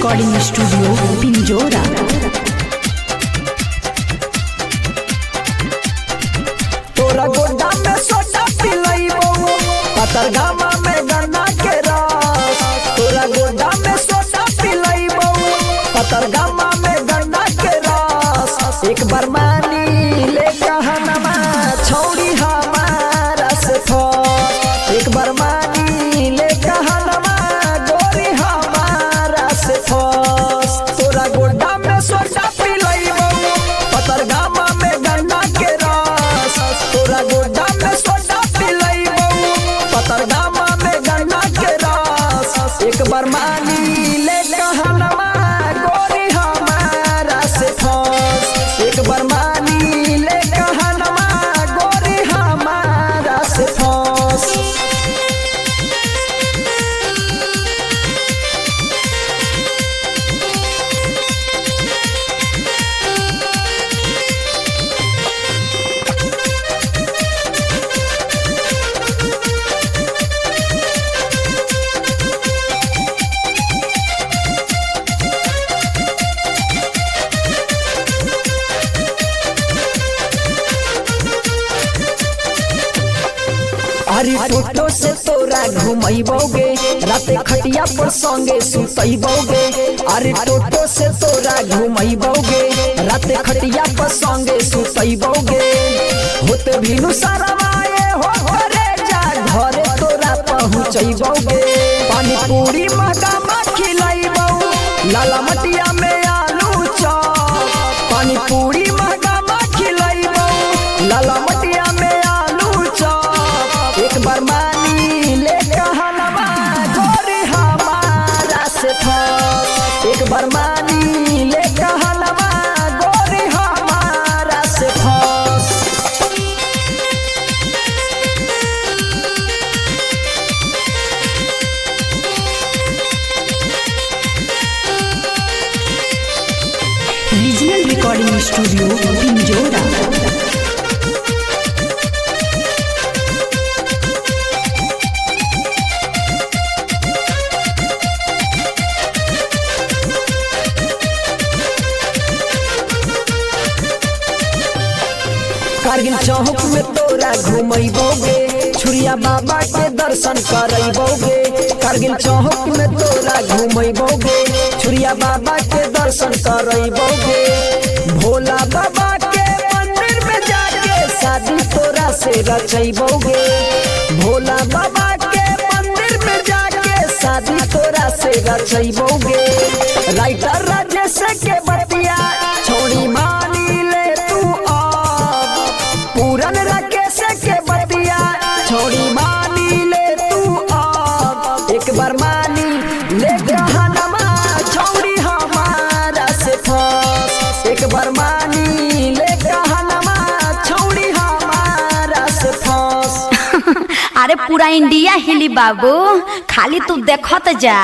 Recording studio पिंजोरा। तोरा गोड्डा में soda पिलैबो पतरगामा में गन्ना के रस। तोरा गोड्डा में सोडा पिलैबो पतरगामा में गन्ना के रस। एक बार मानी ले कहनमा छौड़ी हमारा से फस। एक बार मानी ले कहनमा गोरी हमारा से फस। तोरा गोड्डा में सोडा पिलैबो पतरगामा में गन्ना के रस। तोरा गोड्डा में सोडा पिलैबो पतरगामा में गन्ना के रस। एक बार मानी ले कहनमा गोरी हमारा से फस। एक बार मानी ले कहनमा गोरी हमारा से फस। अरे टोटो से तोरा घुमैबोगे राते खटिया पर संगे सुतैबोगे। अरे टोटो से तोरा घुमैबोगे राते खटिया पर संगे सुतैबोगे। होते भीनु सरवाए हो घरे जा घरे तोरा पहुँचैबोगे। पानी पूरी महंगा खिलैबो लाला मटिया में आलू चॉप। पानी पूरी महंगा खिलैबो लाला मटिया में आलू चॉप। एक बार मानी ले कहनमा गोरी हमारा से फस। एक बार मानी ले कहनमा गोरी हमारा से फस। Regional recording studio Pinjora. Kargil Chowk में तोरा घुमैबोगे छुरिया बाबा के दर्शन करैबोगे। कारगिल चौक में तोरा घुमैबोगे छुरिया बाबा के दर्शन करैबोगे। भोला बाबा के मंदिर में जाके शादी तोरा से रचैबोगे। भोला बाबा के मंदिर में जाके शादी तोरा से रचैबोगे। राइटर राजेश के बतिया छोड़ी मानी ले तू अब। पूरन राकेश के बतिया छोड़ी मानी ले तू अब। एक बार मानी ले कहनमा छोड़ी हमारा से फस। एक बार मानी ले कहनमा छोड़ी हमारा से फस। अरे पूरा इंडिया हिली बाबू, खाली तू देखत जा।